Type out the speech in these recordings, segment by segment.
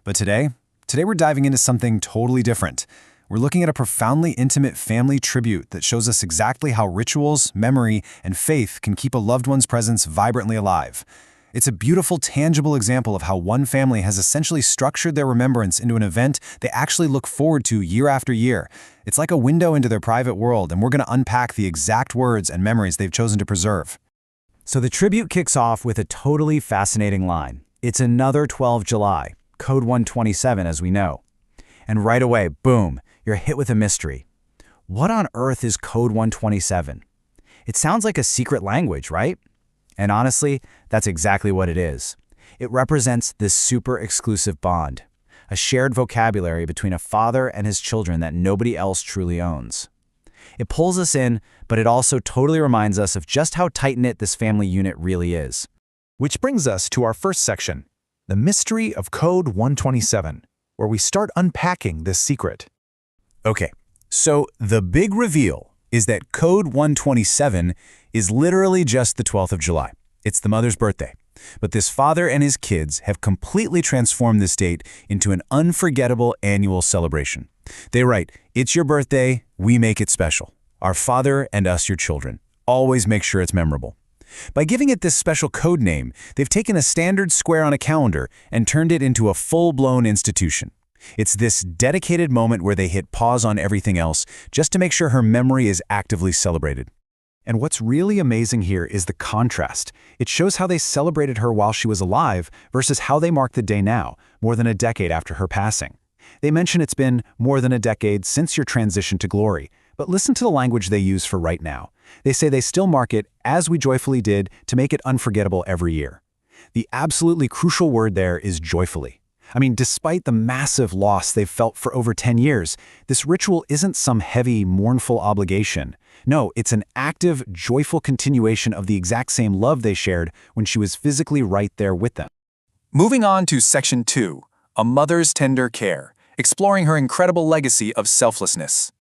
But today we're diving into something totally different. We're looking at a profoundly intimate family tribute that shows us exactly how rituals, memory, and faith can keep a loved one's presence vibrantly alive. It's a beautiful, tangible example of how one family has essentially structured their remembrance into an event they actually look forward to year after year. It's like a window into their private world, and we're going to unpack the exact words and memories they've chosen to preserve. So the tribute kicks off with a totally fascinating line. It's another 12 July, Code 127 as we know. And right away, boom, you're hit with a mystery. What on earth is Code 127? It sounds like a secret language, right? And honestly, that's exactly what it is. It represents this super exclusive bond, a shared vocabulary between a father and his children that nobody else truly owns. It pulls us in, but it also totally reminds us of just how tight-knit this family unit really is. Which brings us to our first section, the mystery of Code 127, where we start unpacking this secret. Okay, so the big reveal is that Code 127 is literally just the 12th of July. It's the mother's birthday. But this father and his kids have completely transformed this date into an unforgettable annual celebration. They write, "It's your birthday, we make it special. Our father and us, your children. Always make sure it's memorable." By giving it this special code name, they've taken a standard square on a calendar and turned it into a full-blown institution. It's this dedicated moment where they hit pause on everything else just to make sure her memory is actively celebrated. And what's really amazing here is the contrast. It shows how they celebrated her while she was alive versus how they mark the day now, more than a decade after her passing. They mention it's been more than a decade since your transition to glory, but listen to the language they use for right now. They say they still mark it as we joyfully did to make it unforgettable every year. The absolutely crucial word there is joyfully. I mean, despite the massive loss they've felt for over 10 years, this ritual isn't some heavy, mournful obligation. No, it's an active, joyful continuation of the exact same love they shared when she was physically right there with them. Moving on to Section 2, A Mother's Tender Care, exploring her incredible legacy of selflessness.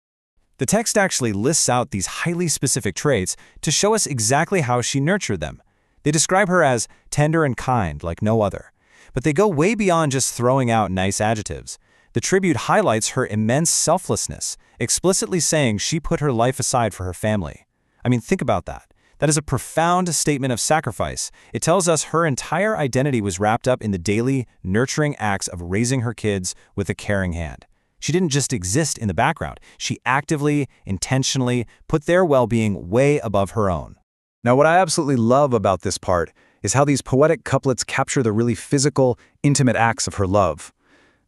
The text actually lists out these highly specific traits to show us exactly how she nurtured them. They describe her as tender and kind like no other. But they go way beyond just throwing out nice adjectives. The tribute highlights her immense selflessness, explicitly saying she put her life aside for her family. I mean, think about that. That is a profound statement of sacrifice. It tells us her entire identity was wrapped up in the daily, nurturing acts of raising her kids with a caring hand. She didn't just exist in the background. She actively, intentionally put their well-being way above her own. Now, what I absolutely love about this part is how these poetic couplets capture the really physical, intimate acts of her love.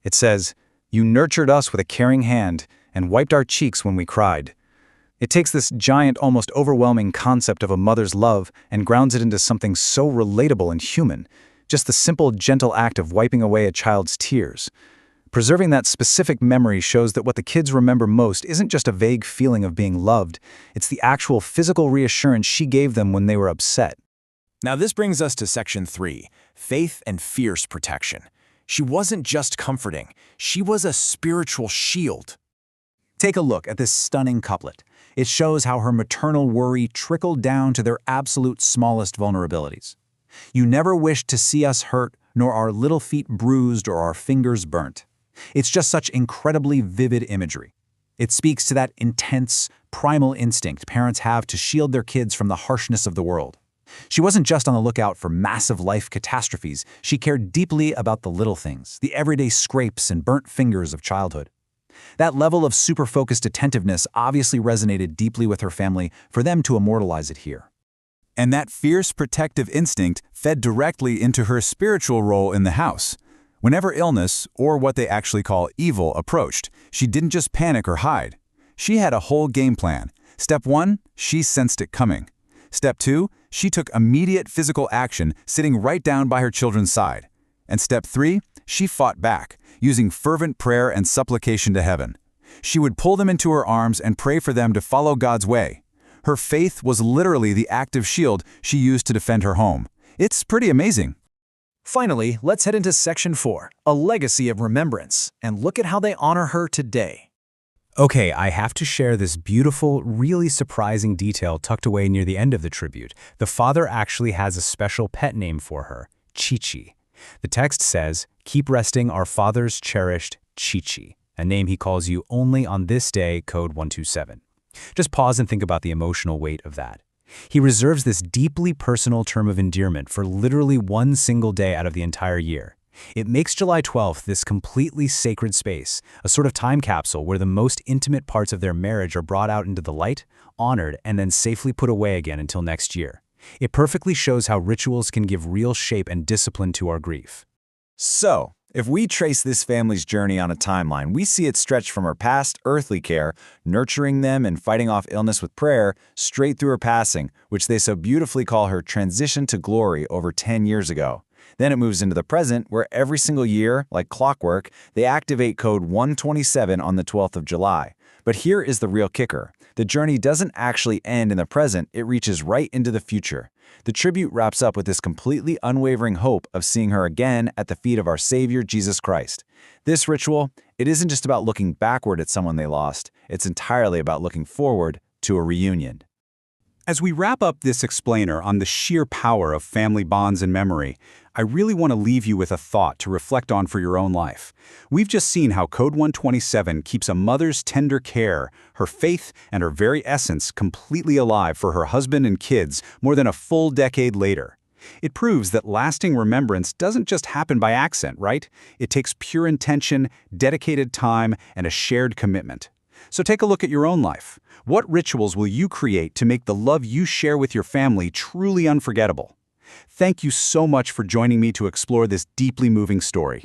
It says, "You nurtured us with a caring hand and wiped our cheeks when we cried." It takes this giant, almost overwhelming concept of a mother's love and grounds it into something so relatable and human, just the simple, gentle act of wiping away a child's tears. Preserving that specific memory shows that what the kids remember most isn't just a vague feeling of being loved, it's the actual physical reassurance she gave them when they were upset. Now this brings us to Section 3, Faith and Fierce Protection. She wasn't just comforting, she was a spiritual shield. Take a look at this stunning couplet. It shows how her maternal worry trickled down to their absolute smallest vulnerabilities. "You never wished to see us hurt, nor our little feet bruised or our fingers burnt." It's just such incredibly vivid imagery. It speaks to that intense, primal instinct parents have to shield their kids from the harshness of the world. She wasn't just on the lookout for massive life catastrophes, she cared deeply about the little things, the everyday scrapes and burnt fingers of childhood. That level of super-focused attentiveness obviously resonated deeply with her family for them to immortalize it here. And that fierce protective instinct fed directly into her spiritual role in the house. Whenever illness, or what they actually call evil, approached, she didn't just panic or hide. She had a whole game plan. Step 1, she sensed it coming. Step 2, she took immediate physical action, sitting right down by her children's side. And Step 3, she fought back, using fervent prayer and supplication to heaven. She would pull them into her arms and pray for them to follow God's way. Her faith was literally the active shield she used to defend her home. It's pretty amazing. Finally, let's head into Section 4, A Legacy of Remembrance, and look at how they honor her today. Okay, I have to share this beautiful, really surprising detail tucked away near the end of the tribute. The father actually has a special pet name for her, Chi-Chi. The text says, Keep resting our father's cherished Chi-Chi, a name he calls you only on this day, code 127. Just pause and think about the emotional weight of that. He reserves this deeply personal term of endearment for literally one single day out of the entire year. It makes July 12th this completely sacred space, a sort of time capsule where the most intimate parts of their marriage are brought out into the light, honored, and then safely put away again until next year. It perfectly shows how rituals can give real shape and discipline to our grief. So, if we trace this family's journey on a timeline, we see it stretched from her past earthly care, nurturing them and fighting off illness with prayer, straight through her passing, which they so beautifully call her transition to glory over 10 years ago. Then it moves into the present, where every single year, like clockwork, they activate code 127 on the 12th of July. But here is the real kicker. The journey doesn't actually end in the present, it reaches right into the future. The tribute wraps up with this completely unwavering hope of seeing her again at the feet of our Savior, Jesus Christ. This ritual, it isn't just about looking backward at someone they lost, it's entirely about looking forward to a reunion. As we wrap up this explainer on the sheer power of family bonds and memory, I really want to leave you with a thought to reflect on for your own life. We've just seen how Code 127 keeps a mother's tender care, her faith, and her very essence completely alive for her husband and kids more than a full decade later. It proves that lasting remembrance doesn't just happen by accident, right? It takes pure intention, dedicated time, and a shared commitment. So take a look at your own life. What rituals will you create to make the love you share with your family truly unforgettable? Thank you so much for joining me to explore this deeply moving story.